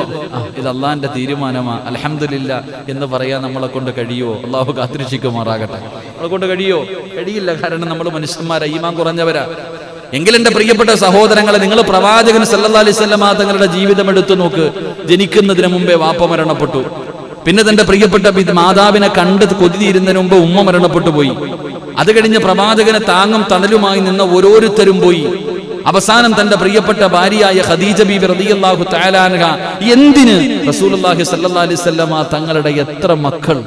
ഇത് അള്ളാന്റെ തീരുമാനമാ, അൽഹംദുലില്ലാ എന്ന് പറയാൻ നമ്മളെ കൊണ്ട് കഴിയുമോ? അള്ളാഹു കാത്തിരക്ഷിക്കുമാറാകട്ടെ. നമ്മളെ കൊണ്ട് കഴിയില്ല. കാരണം നമ്മൾ മനുഷ്യന്മാരാ, ഈമാൻ കുറഞ്ഞവരാ. എങ്കിലെന്റെ പ്രിയപ്പെട്ട സഹോദരങ്ങളെ, നിങ്ങൾ പ്രവാചകൻ സല്ലല്ലാഹു അലൈഹി വസല്ലമ തങ്ങളുടെ ജീവിതം എടുത്തു നോക്ക്. ജനിക്കുന്നതിന് മുമ്പേ വാപ്പ മരണപ്പെട്ടു. പിന്നെ തന്റെ പ്രിയപ്പെട്ട മാതാവിനെ കണ്ട് കൊതിയിരുന്നതിന് മുമ്പ് ഉമ്മ മരണപ്പെട്ടു പോയി. അത് കഴിഞ്ഞ് പ്രവാചകനെ താങ്ങും തണലുമായി നിന്ന ഓരോരുത്തരും പോയി. അവസാനം തന്റെ പ്രിയപ്പെട്ട ഭാര്യയായ ഖദീജ ബീബി റളിയല്ലാഹു തആല അൻഹ, എന്തിന് റസൂലുള്ളാഹി സ്വല്ലല്ലാഹു അലൈഹി വസല്ലമ തങ്ങളുടെ എത്ര മക്കൾ,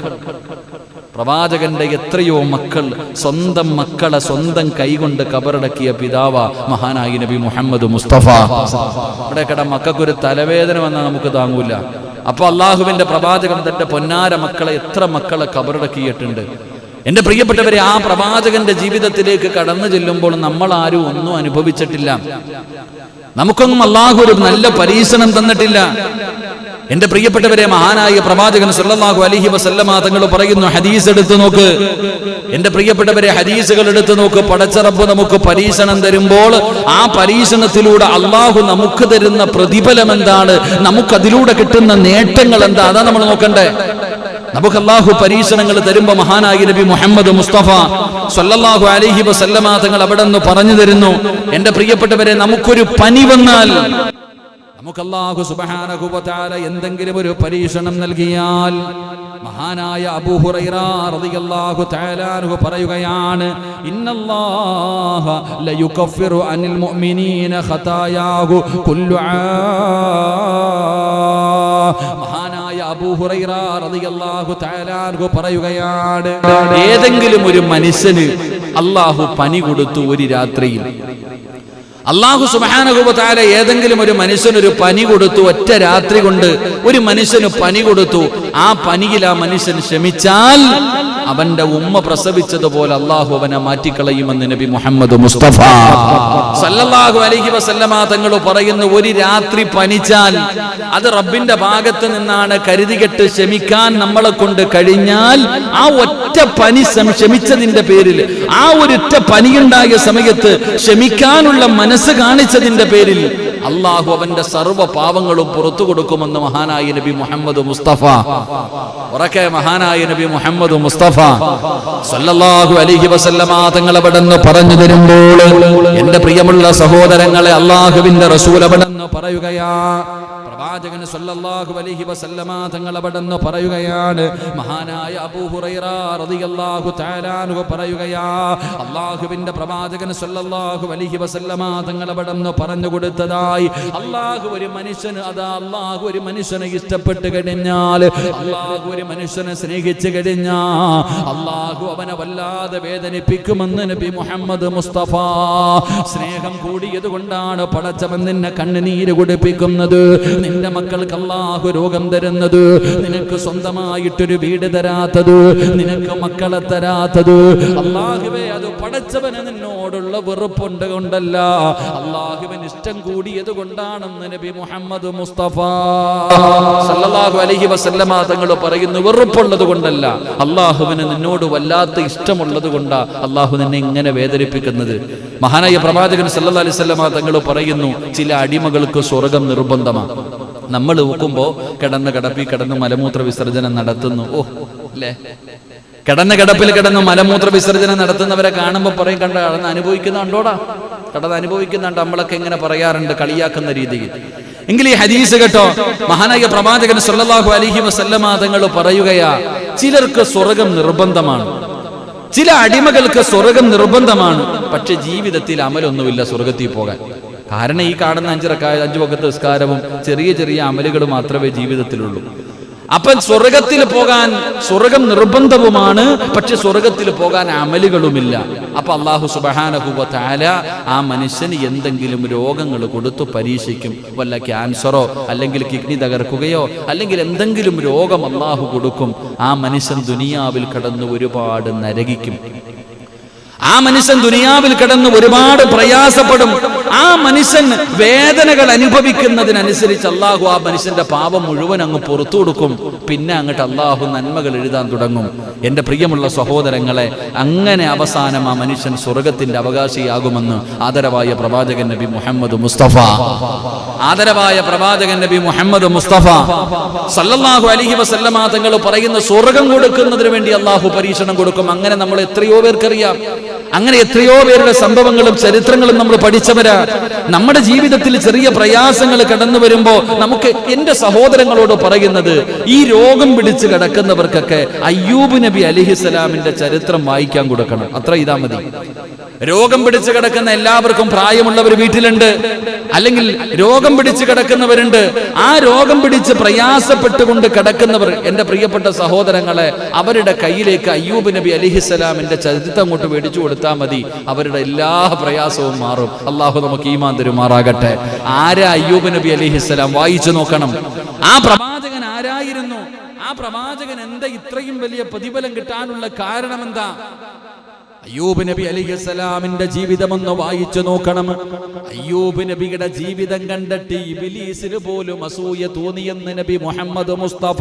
പ്രവാചകന്റെ എത്രയോ മക്കൾ, സ്വന്തം മക്കളെ സ്വന്തം കൈകൊണ്ട് കബറടക്കിയ പിതാവ മഹാനായി നബി മുഹമ്മദ് മുസ്തഫ. ഇവിടെ മക്കൾക്കൊരു തലവേദന വന്നാൽ നമുക്ക് താങ്ങൂല. അപ്പൊ അള്ളാഹുവിന്റെ പ്രവാചകൻ തന്റെ പൊന്നാര മക്കളെ എത്ര മക്കളെ കബറടക്കിയിട്ടുണ്ട്. എന്റെ പ്രിയപ്പെട്ടവരെ, ആ പ്രവാചകന്റെ ജീവിതത്തിലേക്ക് കടന്നു ചെല്ലുമ്പോൾ നമ്മൾ ആരും ഒന്നും അനുഭവിച്ചിട്ടില്ല. നമുക്കൊന്നും അള്ളാഹു ഒരു നല്ല പരീക്ഷണം തന്നിട്ടില്ല. എന്റെ പ്രിയപ്പെട്ടവരെ, മഹാനായ പ്രവാചകൻ സല്ലല്ലാഹു അലൈഹി വസല്ലമ തങ്ങൾ പറയുന്നു, ഹദീസ് എടുത്തു നോക്ക്. എന്റെ പ്രിയപ്പെട്ടവരെ, ഹദീസുകൾ എടുത്തു നോക്ക്. പടച്ച റബ്ബ് നമുക്ക് പരീക്ഷണം തരുമ്പോൾ ആ പരീക്ഷണത്തിലൂടെ അള്ളാഹു നമുക്ക് തരുന്ന പ്രതിഫലം എന്താണ്, നമുക്കതിലൂടെ കിട്ടുന്ന നേട്ടങ്ങൾ എന്താ, അതാ നമ്മൾ നോക്കണ്ടേ. നമുക്ക് അല്ലാഹു പരീക്ഷണങ്ങൾ തരുമ്പോ മഹാനായ നബി മുഹമ്മദ് മുസ്തഫ സല്ലല്ലാഹു അലൈഹി വസല്ലമ തങ്ങൾ അവിടെ നിന്ന് പറഞ്ഞു തരുന്നു, എന്റെ പ്രിയപ്പെട്ടവരെ, നമുക്കൊരു പനി വന്നാൽ, നമുക്ക് അല്ലാഹു സുബ്ഹാനഹു വ തആല എന്തെങ്കിലും ഒരു പരീക്ഷണം നൽകിയാൽ, മഹാനായ അബൂ ഹുറൈറ റളിയല്ലാഹു തആല അൻഹു പറയുകയാണ്, ഇന്നല്ലാഹ ലയുകഫിറു അനിൽ മുഅ്മിനീന ഖതായാഹു കുല്ലു മഹാനായ അബൂ ഹുറൈറ റളിയല്ലാഹു തആല അൻഹു പറയുകയാണ്, ഏതെങ്കിലും ഒരു മനുഷ്യന് അല്ലാഹു പനി കൊടുത്തു ഒരു രാത്രിയിൽ. അല്ലാഹു സുബ്ഹാനഹു വ തആല ഏതെങ്കിലും ഒരു മനുഷ്യനൊരു പനി കൊടുത്തു, ഒറ്റ രാത്രി കൊണ്ട് ഒരു മനുഷ്യന് പനി കൊടുത്തു. ആ പനിയിൽ ആ മനുഷ്യൻ ക്ഷമിച്ചാൽ അവന്റെ ഉമ്മ പ്രസവിച്ചതുപോലെ അല്ലാഹു അവനെ മാറ്റിക്കളയുമെന്ന് നബി മുഹമ്മദ് മുസ്തഫ സല്ലല്ലാഹു അലൈഹി വസല്ലമ തങ്ങൾ പറയുന്നു, ഒരു രാത്രി പനിച്ചാൽ അത് റബ്ബിന്റെ ഭാഗത്ത് നിന്നാണ്. കരുതികെട്ട് ക്ഷമിക്കാൻ നമ്മളെ കൊണ്ട് കഴിഞ്ഞാൽ ആ ഒറ്റ പനി ക്ഷമിച്ചതിന്റെ പേരിൽ, ആ ഒരൊറ്റ പനിയുണ്ടായ സമയത്ത് ക്ഷമിക്കാനുള്ള മനസ്സ് കാണിച്ചതിന്റെ പേരിൽ അല്ലാഹു അവന്റെ സർവ്വ പാവങ്ങളും പുറത്തു കൊടുക്കുമെന്ന് മഹാനായ നബി മുഹമ്മദ് മുസ്തഫ, ഉറക്കെ മഹാനായ നബി മുഹമ്മദ് മുസ്തഫ സല്ലല്ലാഹു അലൈഹി വസല്ലമ തങ്ങൾ അവിടെന്ന് പറഞ്ഞു തരുമ്പോൾ, എന്റെ പ്രിയമുള്ള സഹോദരങ്ങളെ, അല്ലാഹുവിന്റെ റസൂൽ അവിടെന്ന് പറയുകയാ, പ്രവാചകൻ സല്ലല്ലാഹു അലൈഹി വസല്ലമ തങ്ങൾ അവിടെന്ന് പറയുകയാണ്, മഹാനായ അബൂ ഹുറൈറ റളിയല്ലാഹു തആല അൻഹു പറയുകയാ, അല്ലാഹുവിന്റെ പ്രവാചകൻ സല്ലല്ലാഹു അലൈഹി വസല്ലമ തങ്ങൾ അവിടെന്ന് പറഞ്ഞു കൊടുത്തതായി, അല്ലാഹു ഒരു മനുഷ്യനെ ഇഷ്ടപ്പെട്ട് കഴിഞ്ഞാൽ, അല്ലാഹു ഒരു മനുഷ്യനെ സ്നേഹിച്ചു കഴിഞ്ഞാൽ അല്ലാഹു അവനെ വല്ലാതെ വേദനിപ്പിക്കുമെന്ന് നബി മുഹമ്മദ് മുസ്തഫ. സ്നേഹം കൂടിയത് കൊണ്ടാണ് പടച്ചവൻ നിന്നെ കണ്ണുനീര് കുടിപ്പിക്കുന്നത്, നിന്റെ മക്കൾക്ക് അല്ലാഹു രോഗം തരുന്നത്, നിനക്ക് സ്വന്തമായിട്ടൊരു വീട് തരാത്തത്, നിനക്ക് മക്കളെ തരാത്തത്. അല്ലാഹുവേ, അത് പടച്ചവന് നിന്നോടുള്ള വെറുപ്പുണ്ട് കൊണ്ടല്ല, അല്ലാഹുവിന് ഇഷ്ടം കൂടിയത് കൊണ്ടാണെന്ന് നബി മുഹമ്മദ് മുസ്തഫ സല്ലല്ലാഹു അലൈഹി വസല്ലമ തങ്ങൾ പറയുന്നു. വെറുപ്പുള്ളത് കൊണ്ടല്ല, അല്ലാഹുവിന് നിന്നോട് വല്ലാത്ത ഇഷ്ടമുള്ളത് കൊണ്ടാ അല്ലാഹു നിന്നെ ഇങ്ങനെ വേദനിപ്പിക്കുന്നത്. മഹാനായ പ്രവാചകൻ സല്ലല്ലാഹു അലൈഹി വസല്ലമ തങ്ങൾ പറയുന്നു, ചില അടിമകൾക്ക് സ്വർഗം നിർബന്ധമാണ്. നമ്മൾ നോക്കുമ്പോ കിടന്ന് മലമൂത്ര വിസർജനം നടത്തുന്നു. ഓ അല്ലേ, കിടപ്പിൽ കിടന്ന് മലമൂത്ര വിസർജനം നടത്തുന്നവരെ കാണുമ്പോൾ പറയും, കടന്ന് അനുഭവിക്കുന്നുണ്ടോടാ, കടന്ന് അനുഭവിക്കുന്നുണ്ട്. നമ്മളൊക്കെ ഇങ്ങനെ പറയാറുണ്ട് കളിയാക്കുന്ന രീതിയിൽ. എങ്കിൽ ഈ ഹദീസ് കേട്ടോ, മഹാനായ പ്രവാചകൻ സല്ലല്ലാഹു അലൈഹി വസല്ലമ തങ്ങൾ പറയുകയാ, ചിലർക്ക് സ്വർഗം നിർബന്ധമാണ്, ചില അടിമകൾക്ക് സ്വർഗം നിർബന്ധമാണ്, പക്ഷെ ജീവിതത്തിൽ അമലൊന്നുമില്ല സ്വർഗത്തിൽ പോകാൻ. കാരണം ഈ കാണുന്ന 5 വഖത്ത് നിസ്കാരവും ചെറിയ ചെറിയ അമലുകൾ മാത്രമേ ജീവിതത്തിലുള്ളൂ. അപ്പൊ സ്വർഗത്തിൽ പോകാൻ സ്വർഗം നിർബന്ധവുമാണ്, പക്ഷെ സ്വർഗത്തിൽ പോകാൻ അമലുകളുമില്ല. അപ്പൊ അല്ലാഹു സുബ്ഹാനഹു വ തആല ആ മനുഷ്യന് എന്തെങ്കിലും രോഗങ്ങൾ കൊടുത്തു പരീക്ഷിക്കും. വല്ല ക്യാൻസറോ അല്ലെങ്കിൽ കിഡ്നി തകർക്കുകയോ അല്ലെങ്കിൽ എന്തെങ്കിലും രോഗം അല്ലാഹു കൊടുക്കും. ആ മനുഷ്യൻ ദുനിയാവിൽ കടന്ന് ഒരുപാട് നരകിക്കും. ആ മനുഷ്യൻ ദുനിയാവിൽ കിടന്ന് ഒരുപാട് പ്രയാസപ്പെടും. ആ മനുഷ്യൻ വേദനകൾ അനുഭവിക്കുന്നതിനനുസരിച്ച് അല്ലാഹു ആ മനുഷ്യന്റെ പാപം മുഴുവൻ അങ്ങ് പുറത്തു കൊടുക്കും. പിന്നെ അങ്ങോട്ട് അല്ലാഹു നന്മകൾ എഴുതാൻ തുടങ്ങും. എന്റെ പ്രിയമുള്ള സഹോദരങ്ങളെ, അങ്ങനെ അവസാനം ആ മനുഷ്യൻ സ്വർഗത്തിന്റെ അവകാശിയാകുമെന്ന് ആദരവായ പ്രവാചകൻ നബി മുഹമ്മദ് മുസ്തഫ സല്ലല്ലാഹു അലൈഹി വസല്ലമ തങ്ങൾ പറയുന്ന സ്വർഗം കൊടുക്കുന്നതിന് വേണ്ടി അല്ലാഹു പരീക്ഷണം കൊടുക്കും. അങ്ങനെ നമ്മൾ എത്രയോ പേർക്കറിയാം. അങ്ങനെ എത്രയോ പേരുടെ സംഭവങ്ങളും ചരിത്രങ്ങളും നമ്മൾ പഠിച്ചവരാ. നമ്മുടെ ജീവിതത്തിൽ ചെറിയ പ്രയാസങ്ങൾ കടന്നു വരുമ്പോ നമുക്ക് എന്റെ സഹോദരങ്ങളോട് പറയുന്നത്, ഈ രോഗം പിടിച്ച് കിടക്കുന്നവർക്കൊക്കെ അയ്യൂബ് നബി അലൈഹിസ്സലാമിന്റെ ചരിത്രം വായിക്കാൻ കൊടുക്കണം. അത്ര ഇതാ മതി. രോഗം പിടിച്ച് കിടക്കുന്ന എല്ലാവർക്കും പ്രായമുള്ളവർ വീട്ടിലുണ്ട്, അല്ലെങ്കിൽ രോഗം പിടിച്ച് കിടക്കുന്നവരുണ്ട്. ആ രോഗം പിടിച്ച് പ്രയാസപ്പെട്ടുകൊണ്ട് കിടക്കുന്നവർ, എന്റെ പ്രിയപ്പെട്ട സഹോദരങ്ങളെ, അവരുടെ കയ്യിലേക്ക് അയ്യൂബ് നബി അലൈഹിസ്സലാമിന്റെ ചരിത്രം അങ്ങോട്ട് മേടിച്ചു കൊടുത്താൽ മതി, അവരുടെ എല്ലാ പ്രയാസവും മാറും. അള്ളാഹു നമുക്ക് ഈമാൻ തരുമാറാകട്ടെ. ആരാ അയ്യൂബ് നബി അലൈഹിസ്സലാം? വായിച്ചു നോക്കണം. ആ പ്രവാചകൻ ആരായിരുന്നു? ആ പ്രവാചകൻ എന്താ ഇത്രയും വലിയ പ്രതിഫലം കിട്ടാനുള്ള കാരണം എന്താ? അയ്യൂബ് നബി അലൈഹിസ്സലാമിന്റെ ജീവിതം ഒന്ന് വായിച്ചു നോക്കണം. അയ്യൂബ് നബിയുടെ ജീവിതം കണ്ടിട്ട് ഇബ്ലീസിന് പോലും അസൂയ തോന്നിയെന്ന് നബി മുഹമ്മദ് മുസ്തഫ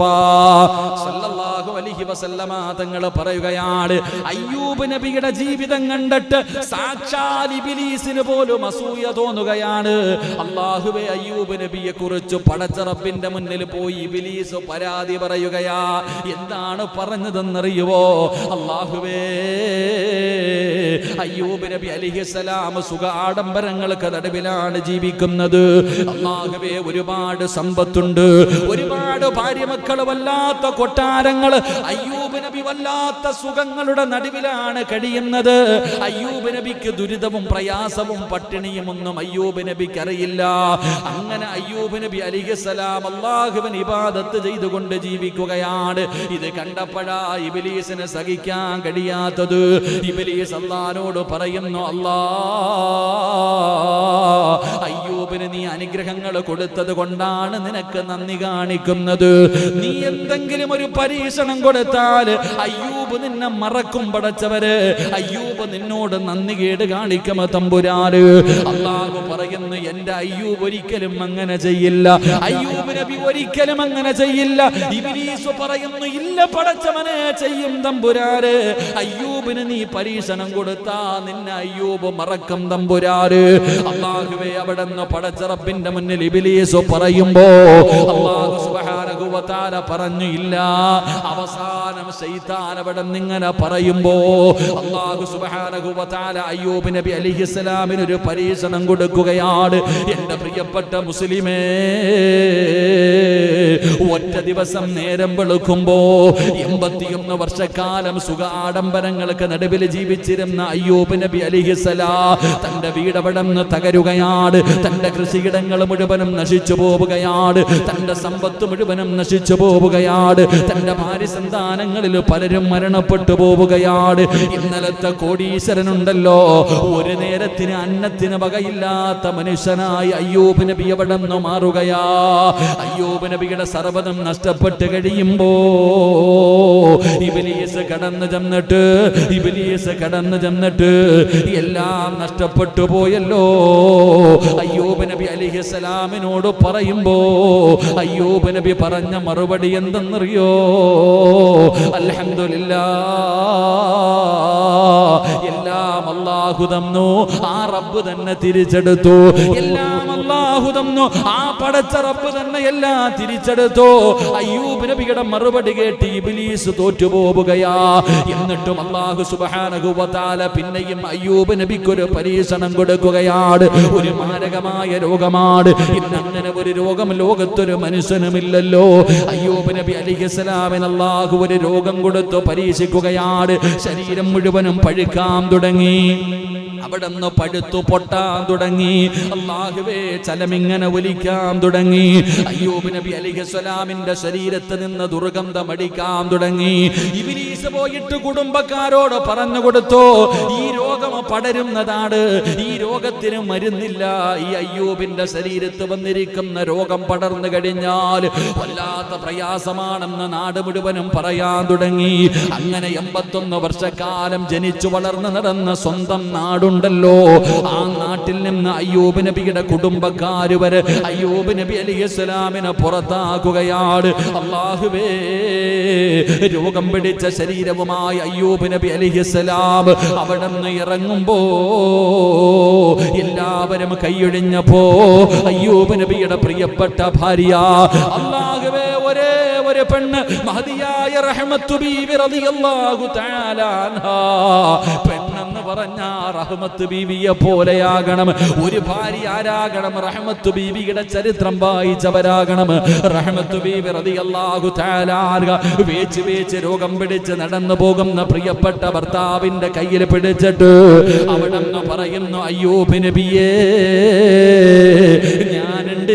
സല്ലല്ലാഹു അലൈഹി വസല്ലമ തങ്ങൾ പറയുകയാണ്. അയ്യൂബ് നബിയുടെ ജീവിതം കണ്ടിട്ട് സാക്ഷാൽ ഇബ്ലീസിന് പോലും അസൂയ തോന്നുകയാണ്. അല്ലാഹുവേ, അയ്യൂബ് നബിയെ കുറിച്ച് പടച്ച റബ്ബിന്റെ മുന്നിൽ പോയി ഇബ്ലീസ് പരാതി പറയുകയാ. എന്താണ് പറഞ്ഞതെന്നറിയുവോ? അല്ലാഹുവേ, അയ്യൂബ് നബി അലൈഹിസ്സലാം സുഖ ആഡംബരങ്ങൾക്ക് നടുവിലാണ് ജീവിക്കുന്നത്. അല്ലാഹുവേ, ഒരുപാട് സമ്പത്തുണ്ട്, ഒരുപാട് ഭാര്യ മക്കൾ, വല്ലാത്ത കൊട്ടാരങ്ങൾ. അയ്യൂബ് നബി വല്ലാത്ത സുഖങ്ങളുടെ നടുവിലാണ് കഴിയുന്നത്. അയ്യൂബ് നബിക്ക് ദുരിതവും പ്രയാസവും പട്ടിണിയും ഒന്നും അയ്യൂബ് നബിക്ക് അറിയില്ല. അങ്ങനെ അയ്യൂബ് നബി അലൈഹിസ്സലാം അല്ലാഹുവിനെ ഇബാദത്ത് ചെയ്തുകൊണ്ട് ജീവിക്കുകയാണ്. ഇത് കണ്ടപ്പോഴാ ഇബ്ലീസിനെ സഹിക്കാൻ കഴിയാത്തത്. ഇബ്ലീസ് അല്ലാഹുവോട് പറയുന്നു, അല്ലാ, അയ്യൂബിന് നീ അനുഗ്രഹങ്ങൾ കൊടുത്തത് കൊണ്ടാണ് നിനക്ക് നന്ദി കാണിക്കുന്നത്. നീ എന്തെങ്കിലും ഒരു പരീക്ഷണം കൊടുത്താൽ അയ്യൂബ് നിന്നെ മറക്കും പടച്ചവര്. അയ്യൂബ് നിന്നോട് നന്ദി കേട് കാണിക്കുമോ തമ്പുരാന്? അല്ലാഹു പറയുന്നു, എന്റെ അയ്യൂബ് ഒരിക്കലും അങ്ങനെ ചെയ്യില്ല. അയ്യൂബ് നബി ഒരിക്കലും അങ്ങനെ ചെയ്യില്ല. ഇബ്ലീസ് പറയുന്നു, ഇല്ല പടച്ചവനെ, ചെയ്യും തമ്പുരാന്. അയ്യൂബിന് നീ പരീക്ഷണം കൊടുത്താ നിന്നെ അയ്യൂബ് മറക്കും തമ്പുരാന്. അല്ലാഹുവേ, അവിടെന്ന് പടച്ച റബ്ബിന്റെ മുന്നിൽ ഇബ്ലീസ് പറയുമ്പോ അല്ലാഹു സുബ്ഹാനഹു സുബ്ഹാനഹു വ തആല പറഞ്ഞു ഇല്ല. അവസാനം ശൈത്താൻ അവിടെ നിങ്ങനെ പറയുമ്പോ അല്ലാഹു സുബ്ഹാനഹു വ തആല അയ്യൂബ് നബി അലൈഹിസ്സലാമിന് ഒരു പരീക്ഷണം കൊടുക്കുകയാണ്. എന്റെ പ്രിയപ്പെട്ട മുസ്ലിമേ, ഒറ്റ ദിവസം നേരം വെളുക്കുമ്പോ 81 വർഷക്കാലം സുഖ ആഡംബരങ്ങൾക്ക് നടുവിൽ ജീവിച്ചിരുന്ന അയ്യൂബ് നബി അലൈഹിസ്സലാം തന്റെ വീടവിടന്ന് തകരുകയാണ്. തന്റെ കൃഷിയിടങ്ങൾ മുഴുവനും നശിച്ചു പോവുകയാണ്. തന്റെ സമ്പത്ത് മുഴുവനും നശിച്ചു പോവുകയാണ്. തന്റെ ഭാര്യ സന്താനങ്ങളിൽ പലരും മരണപ്പെട്ടു പോവുകയാണ്. ഇന്നലത്തെ കോടീശ്വരനുണ്ടല്ലോ, ഒരു നേരത്തിന് അന്നത്തിന് വകയില്ലാത്ത മനുഷ്യനായി അയ്യൂബ് നബി അവിടെന്ന് മാറുകയാ. അയ്യൂബ് നബിയുടെ സർവ്വതും നഷ്ടപ്പെട്ട് കഴിയുമ്പോ ഇബ്ലീസ് കടന്നു ചെന്നിട്ട് എല്ലാം നഷ്ടപ്പെട്ടു പോയല്ലോ. അയ്യൂബ് നബി അലൈഹിസ്സലാമിനോട് പറയുമ്പോ അയ്യൂബ് നബി പറഞ്ഞ മറുപടി എന്തെന്നറിയോ? അൽഹംദുലില്ലാഹ്, എല്ലാം അല്ലാഹു തന്നു, ആ റബ്ബ് തന്നെ തിരിച്ചെടുത്തു. എല്ലാം അല്ലാഹു തന്നു, ആ പടച്ച റബ്ബ് തന്നെ എല്ലാം തിരിച്ചെടുത്തു. അയ്യൂബ് നബിയുടെ മറുപടി കേട്ട് ഇബ്ലീസ് തോറ്റുപോവുകയാ. എന്നിട്ടും അല്ലാഹു സുബ്ഹാനഹു വ തആല പിന്നെയും അയ്യൂബ് നബിക്ക് ഒരു പരീക്ഷണം കൊടുക്കുകയാണ്. ഒരു മാരകമായ രോഗമാണ്. ഇന്നങ്ങനെ ഒരു രോഗം ലോകത്തൊരു മനുഷ്യനുമില്ലല്ലോ. അയ്യൂബ് നബി അലൈഹിസ്സലാമിന് അല്ലാഹു ഒരു രോഗം കൊടുത്തു പരീക്ഷിക്കുകയാണ്. ശരീരം മുഴുവനും പഴുക്കാൻ തുടങ്ങി. അവിടുന്ന് പഴുത്തു പൊട്ടാൻ തുടങ്ങി. അല്ലാഹുവേ, ചലമിങ്ങനെ ഒലിക്കാൻ തുടങ്ങി. അയ്യൂബ് നബി അലൈഹിസ്സലാമിന്റെ ശരീരത്ത് നിന്ന് ദുർഗന്ധം അടിക്കാൻ തുടങ്ങി. ഇബ്ലീസ് പോയിട്ട് കുടുംബക്കാരോട് പറഞ്ഞു കൊടുത്തു, ഈ രോഗം പടരുന്നതാണ്, ഈ രോഗത്തിന് മരുന്നില്ല. ഈ അയ്യൂബിന്റെ ശരീരത്ത് വന്നിരിക്കുന്ന രോഗം പടർന്നു കഴിഞ്ഞാൽ വല്ലാത്ത പ്രയാസമാണെന്ന് നാട് മുഴുവനും പറയാൻ തുടങ്ങി. അങ്ങനെ 81 വർഷക്കാലം ജനിച്ചു വളർന്നു നടന്ന സ്വന്തം നാടുണ്ടല്ലോ, ആ നാട്ടിൽ നിന്ന് അയ്യൂബ് നബിയുടെ കുടുംബക്കാര് വരെ അയ്യൂബ് നബി അലൈഹിസ്സലാമിനെ പുറത്താക്കുകയാണ്. അല്ലാഹുവേ, രോഗം പിടിച്ച ശരീരവുമായി അയ്യൂബ് നബി അലൈഹിസ്സലാം അവിടെ നിന്ന് ഇറങ്ങുമ്പോ എല്ലാവരും കൈയൊഴിഞ്ഞപ്പോ അയ്യൂബ് നബിയുടെ പ്രിയപ്പെട്ട ഭാര്യ, അല്ലാഹുവേ, ഒരേ ഒരു പെണ്ണ് മഹദിയായ റഹ്മത്ത് ബീവി റളിയല്ലാഹു തആല അൻഹാ, പെണ്ണെന്ന് പറഞ്ഞ റഹ്മത്ത് ബീവിയെ പോലെയാകണം. ഒരു ഭാര്യ ആരാകണം? റഹ്മത്ത് ബീവിയുടെ ചരിത്രം വായിച്ചവരാകണം. റഹ്മത്ത് ബീവി റളിയല്ലാഹു തആല അൻഹ വേച്ച് രോഗം പിടിച്ച് നടന്നു പോകുന്ന പ്രിയപ്പെട്ട ഭർത്താവിന്റെ കയ്യിൽ പിടിച്ചിട്ട് അവിടെന്ന് പറയുന്നു, അയ്യൂബ് നബിയേ, ഞാനുണ്ട്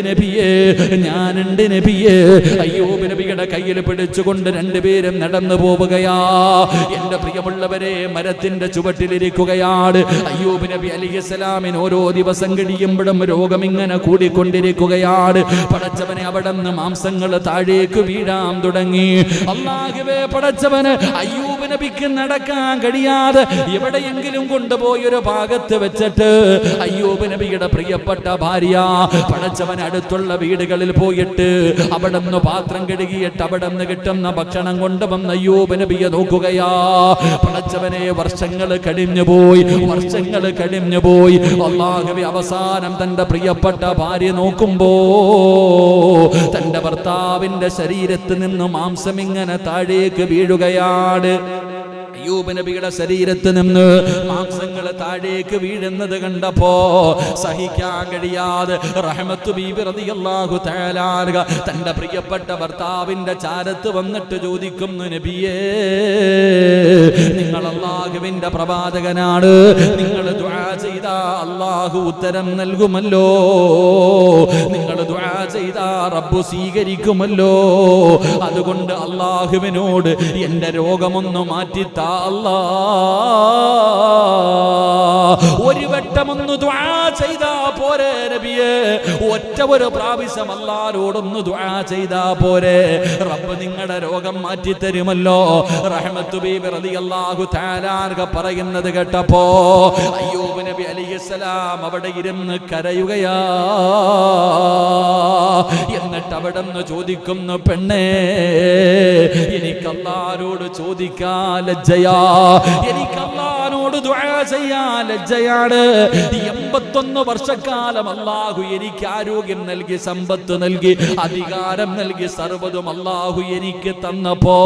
നബിയേ. അയ്യൂബ് നബിയുടെ കയ്യിൽ പിടിച്ചുകൊണ്ട് രണ്ടുപേരും നടന്നു പോവുകയാ. എന്റെ പ്രിയമുള്ളവരെ, മരത്തിന്റെ ചുവട്ടിലിരിക്കുകയാണ് അയ്യൂബ് നബി അലൈഹിസ്സലാമിന്. ഓരോ ദിവസം കഴിയുമ്പോഴും രോഗം ഇങ്ങനെ കൂടിക്കൊണ്ടിരിക്കുകയാണ്. പടച്ചവനെ, അവിടെ നിന്ന് മാംസങ്ങൾ താഴേക്ക് വീഴാൻ തുടങ്ങി. അല്ലാഹുവേ, പടച്ചവന് അയ്യൂബ് നബിക്ക് നടക്കാൻ കഴിയാതെ എവിടെയെങ്കിലും കൊണ്ടുപോയി ഒരു ഭാഗത്ത് വെച്ചിട്ട് അയ്യൂബ് നബിയുടെ പ്രിയപ്പെട്ട ഭാര്യ പടച്ചവൻ അടുത്തുള്ള വീടുകളിൽ പോയിട്ട് അവിടെ നിന്ന് പാത്രം കഴുകിയിട്ട് അവിടെ നിന്ന് കിട്ടുന്ന ഭക്ഷണം കൊണ്ടുവന്ന് അയ്യൂബ് നബിയെ നോക്കുകയാ. പടച്ചവനെ, വർഷങ്ങൾ കഴിഞ്ഞു പോയി. അല്ലാഹുവേ, അവസാനം തന്റെ പ്രിയപ്പെട്ട ഭാര്യ നോക്കുമ്പോ തന്റെ ഭർത്താവിന്റെ ശരീരത്തിൽ നിന്ന് മാംസം ഇങ്ങനെ താഴേക്ക് വീഴുകയാണ്. അയ്യൂബ് നബിയുടെ ശരീരത്ത് നിന്ന് മാംസങ്ങൾ താഴേക്ക് വീഴുന്നത് കണ്ടപ്പോ സഹിക്കാൻ കഴിയാതെ റഹ്മത്ത് ബീബി റളിയല്ലാഹു തആല അൻഹ തന്റെ പ്രിയപ്പെട്ട ഭർത്താവിന്റെ ചാരത്ത് വന്നിട്ട് ചോദിക്കുന്നു, നബിയേ, നിങ്ങൾ അല്ലാഹുവിന്റെ പ്രവാചകനാണ്, നിങ്ങൾ ദുആ ചെയ്താ അല്ലാഹു ഉത്തരം നൽകുമല്ലോ, നിങ്ങൾ ദുആ ചെയ്താ റബ്ബ് സ്വീകരിക്കുമല്ലോ, അതുകൊണ്ട് അല്ലാഹുവിനോട് എന്റെ രോഗമൊന്ന് മാറ്റിത്താ അല്ലാ, ഒരു വട്ടമൊന്ന് ദുആ ചെയ്താ പോരെ നബിയേ, ഒറ്റ ഒരു പ്രാവശ്യം അല്ലാഹുവോടൊന്ന് ദുആ ചെയ്താ പോരെ, റബ്ബ് നിങ്ങളുടെ രോഗം മാറ്റി തരുമല്ലോ. റഹ്മത്ത് ബീബി റളിയല്ലാഹു തആല അൻഹ പറയുന്നത് കേട്ടപ്പോ അയ്യൂബ് നബി അലൈഹിസ്സലാം അവിടെ ഇരുന്ന് കരയുകയാ. എന്നിട്ട് അവിടെ നിന്ന് ചോദിക്കുന്നു, പെണ്ണേ, എനിക്ക് അല്ലാഹുവോട് ചോദിക്കാൻ ലജ്ജയാ, എനിക്ക് അല്ലാഹുവോട് അള്ളാഹിനോട് ദുആ ചെയ്യാൻ ലജ്ജയാണ്. 81 വർഷക്കാലം അള്ളാഹു എനിക്ക് ആരോഗ്യം നൽകി, സമ്പത്ത് നൽകി, അധികാരം നൽകി, സർവ്വതും അള്ളാഹു എനിക്ക് തന്നപ്പോ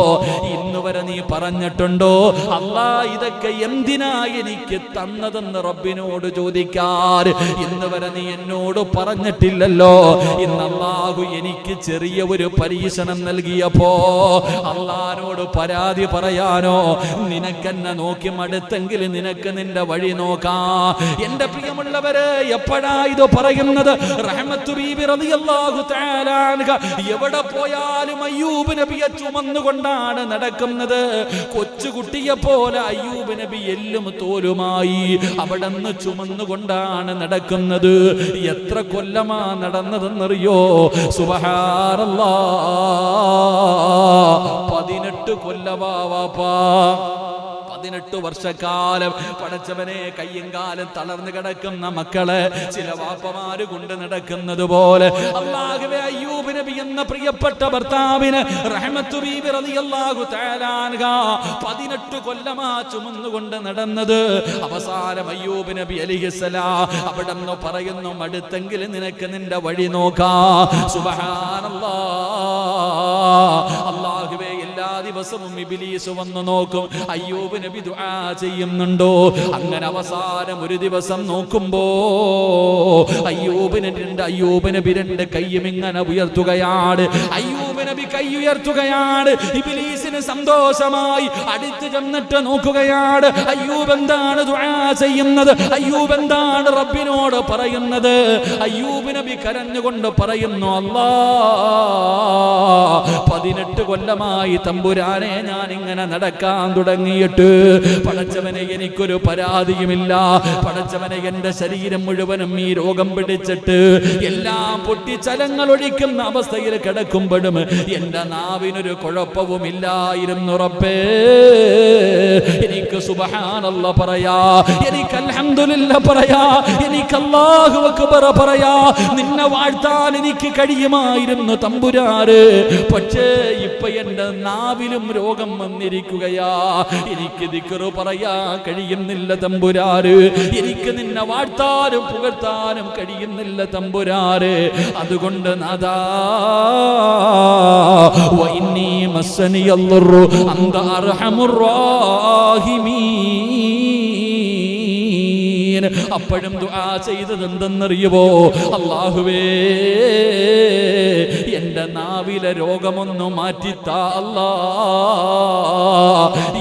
ഇന്ന് വരെ നീ പറഞ്ഞിട്ടുണ്ടോ അല്ലാ ഇതൊക്കെ എന്തിനാ എനിക്ക് തന്നതെന്ന് റബ്ബിനോട് ചോദിക്കാൻ? ഇന്ന് വരെ നീ എന്നോട് പറഞ്ഞിട്ടില്ലല്ലോ. ഇന്ന് അള്ളാഹു എനിക്ക് ചെറിയ ഒരു പരീക്ഷണം നൽകിയപ്പോ അള്ളാഹിനോട് പരാതി പറയാനോ? നിനക്കെന്നെ നോക്കി മടുത്തെങ്കിൽ നിനക്ക് നിന്റെ വഴി നോക്കാം. എന്റെ പ്രിയമുള്ളവരെ, എപ്പോഴാ ഇത് പറയുന്നത്? റഹ്മത്ത് ബീബി റളിയല്ലാഹു തആല അൻഹ എവിടെ പോയാലും അയ്യൂബ് നബിയെ ചുമന്നുകൊണ്ടാണ് നടക്കുന്നത്. കൊച്ചുകുട്ടിയെ പോലെ അയ്യൂബ് നബി എല്ലും തോലുമായി അവിടെന്ന് ചുമന്നുകൊണ്ടാണ് നടക്കുന്നത്. എത്ര കൊല്ലമാ നടന്നതെന്നറിയോ? സുബ്ഹാനല്ലാഹ്, 18 കൊല്ലമാ വാപ്പാ. 18 വർഷക്കാലം പടച്ചവനെ കയ്യും കാലും തളർന്നു കിടക്കുന്ന മക്കളെ ചില വാപ്പമാര് കൊണ്ട് നടക്കുന്നത് പോലെ അല്ലാഹുവേ, അയ്യൂബ് നബി എന്ന പ്രിയപ്പെട്ട ഭർത്താവിന് റഹ്മത്ത് ബീബി റളിയല്ലാഹു തആല അൻഹ 18 കൊല്ലമാ ചുമന്നുകൊണ്ട് നടന്നത്. അവസാനം അയ്യൂബ് നബി അലൈഹിസ്സലാം അവിടെന്ന് പറയുന്നു, മടുത്തെങ്കിൽ നിനക്ക് നിന്റെ വഴി നോക്കാം. സുബ്ഹാനല്ലാഹ്, അല്ലാഹുവേ, എല്ലാ ദിവസവും ഇബ്ലീസ് വന്നു നോക്കും അയ്യൂബ് നബി ദുആ ചെയ്യുന്നുണ്ടോ. അങ്ങനെ അവസാനം ഒരു ദിവസം നോക്കുമ്പോ അയ്യൂബ് നബി 2 കൈയും ഇങ്ങനെ ഉയർത്തുകയാണ്. അയ്യൂബ് നബി കൈ ഉയർത്തുകയാണ്. ഇബ്ലീസിന് സന്തോഷമായി അടുത്ത് ചെന്നിട്ട് നോക്കുകയാണ്. അയ്യൂബ് എന്താണ് ദുആ ചെയ്യുന്നത്? അയ്യൂബ് എന്താണ് റബ്ബിനോട് പറയുന്നത്? അയ്യൂബ് നബി കരഞ്ഞുകൊണ്ട് പറയുന്നു, അല്ലാഹ് 18 കൊല്ലമായി തമ്പുരാനെ ഞാൻ ഇങ്ങനെ നടക്കാൻ തുടങ്ങിയിട്ട് പടച്ചവനെ എനിക്കൊരു പരാതിയുമില്ല. പടച്ചവനെ എന്റെ ശരീരം മുഴുവനും ഈ രോഗം പിടിച്ചിട്ട് എല്ലാം പൊട്ടിച്ചലങ്ങൾ ഒഴിക്കുന്ന അവസ്ഥയിൽ കിടക്കുമ്പോഴും എന്റെ നാവിനൊരു കുഴപ്പവുമില്ലായിരുന്നു റബ്ബേ. എനിക്ക് സുബ്ഹാനല്ലാഹ് പറയാ, എനിക്ക് അൽഹംദുലില്ലാഹ് പറയാ, എനിക്ക് അല്ലാഹു അക്ബർ പറയാ, നിന്നെ വാഴ്ത്താൻ എനിക്ക് കഴിയുമായിരുന്നു തമ്പുരാനെ. പക്ഷേ ഇപ്പൊ എന്റെ നാവിലും രോഗം വന്നിരിക്കുകയാ. എനിക്ക് ദിക്ർ പറയാൻ കഴിയുന്നില്ല തമ്പുരാന്. എനിക്ക് നിന്നെ വാഴ്ത്താനും പുകഴ്ത്താനും കഴിയുന്നില്ല തമ്പുരാന്. അതുകൊണ്ട് നാദാ വഇന്നി മസ്സനിയല്ലറു അന്ത അർഹമുർ റഹീമീൻ. അപ്പോഴും ദുആ ചെയ്തത് എന്തെന്നറിയുമോ? അല്ലാഹുവേ, എന്റെ നാവിലെ രോഗമൊന്നു മാറ്റിത്താ അല്ലാ.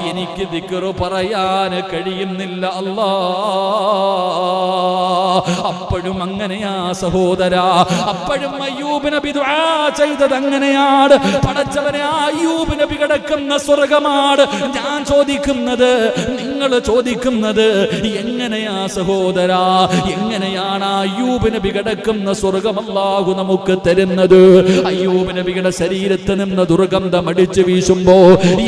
എനിക്ക് ദിക്ർ പറയാൻ കഴിയുന്നില്ല അല്ലാ. അപ്പോഴും അങ്ങനെയാ സഹോദരാ, അപ്പോഴും അയ്യൂബ് നബി ദുആ ചെയ്തത് അങ്ങനെയാണ്. പടച്ചവനെ, അയ്യൂബ് നബി കിടക്കുന്ന സ്വർഗമാണ് ഞാൻ ചോദിക്കുന്നത്, നിങ്ങൾ ചോദിക്കുന്നത്. എങ്ങനെയാ സഹോദരാ, എങ്ങനെയാണ് അയ്യൂബ് നബി കിടക്കുന്ന സ്വർഗം അല്ലാഹു നമുക്ക് തരുന്നത്? അയ്യൂബ് നബിയുടെ ശരീരത്തിൽ നിന്ന് ദുർഗന്ധം അടിച്ചു വീശുമ്പോ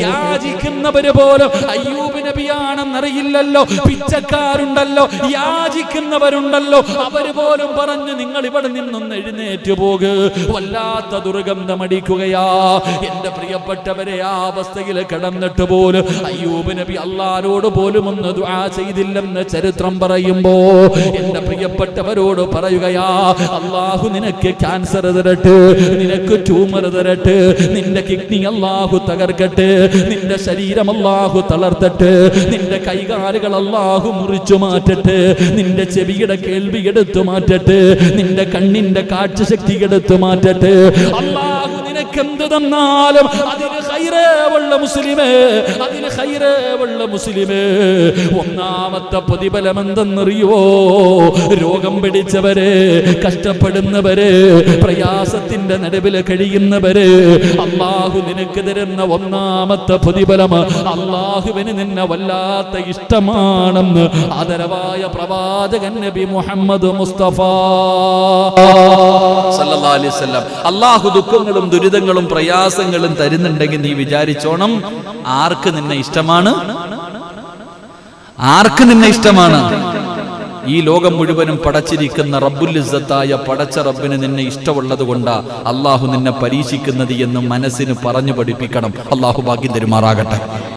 യാചിക്കുന്നവര് പോലും അയ്യൂബ് നബിയാണെന്നറിയില്ലല്ലോ. പിച്ചക്കാരുണ്ടല്ലോ, യാചിക്കുന്നവരുണ്ടല്ലോ, അവര് പോലും പറഞ്ഞു നിങ്ങൾ ഇവിടെ നിന്നൊന്ന് എഴുന്നേറ്റ് പോക്, വല്ലാത്ത ദുർഗന്ധം അടിക്കുകയാ. എന്റെ പ്രിയപ്പെട്ടവരെ, ആ അവസ്ഥയിൽ കിടന്നിട്ട് പോലും അയ്യൂബ് നബി അല്ലാഹുവോട് പോലും ഒന്ന് ദുആ ചെയ്തില്ലെന്ന് ചരിത്രം പറയുമ്പോ എന്റെ പ്രിയപ്പെട്ടവരോട് പറയുകയാ, അല്ലാഹു നിനക്ക് ക്യാൻസർ തരട്ടെ, നിനക്ക് ട്യൂമർ തരട്ടെ, നിന്റെ കിഡ്നി അല്ലാഹു തകർക്കട്ടെ, നിന്റെ ശരീരം അല്ലാഹു തളർത്തട്ടെ, നിന്റെ കൈകാലുകൾ അല്ലാഹു മുറിച്ചു മാറ്റട്ടെ, നിന്റെ ചെവിയുടെ കേൾവി എടുത്തു മാറ്റട്ടെ, നിന്റെ കണ്ണിന്റെ കാഴ്ചശക്തി എടുത്തു മാറ്റട്ടെ. അല്ലാഹു നിനക്ക് എന്ത് തന്നാലും അതിന് ഖൈറുള്ള മുസ്ലിമേ, അതിന് ഖൈറുള്ള മുസ്ലിമേ. ഒന്നാമത്തെ പ്രതിഫലം എന്തെന്നറിയോ? രോഗം പിടിച്ചവരെ, കഷ്ടപ്പെടുന്നവരെ, പ്രയാസത്തിന്റെ നടുവിൽ കഴിയുന്നവരെ അല്ലാഹു നിനക്ക് തരുന്ന ഒന്നാമത്തെ പ്രതിഫലം അല്ലാഹുവിന് നിന്നെ വല്ലാത്ത ഇഷ്ടമാണെന്ന് ആദരവായ പ്രവാചകൻ നബി മുഹമ്മദ് മുസ്തഫ സല്ലല്ലാഹു അലൈഹി വസല്ലം. അല്ലാഹു ദുഃഖങ്ങളും ദുരിതങ്ങളും പ്രയാസങ്ങളും തരുന്നുണ്ടെങ്കിൽ നീ വിചാരിച്ചോണം, ആർക്ക് നിന്നെ ഇഷ്ടമാണ്? ആർക്ക് നിന്നെ ഇഷ്ടമാണ്? ഈ ലോകം മുഴുവനും പടച്ചിരിക്കുന്ന റബ്ബുൽ ഇസ്സത്തായ പടച്ച റബ്ബിന് നിന്നെ ഇഷ്ടമുള്ളത് കൊണ്ടാ അല്ലാഹു നിന്നെ പരീക്ഷിക്കുന്നത് എന്ന് മനസ്സിന് പറഞ്ഞു പഠിപ്പിക്കണം. അല്ലാഹു ഭാഗ്യം തരുമാറാകട്ടെ.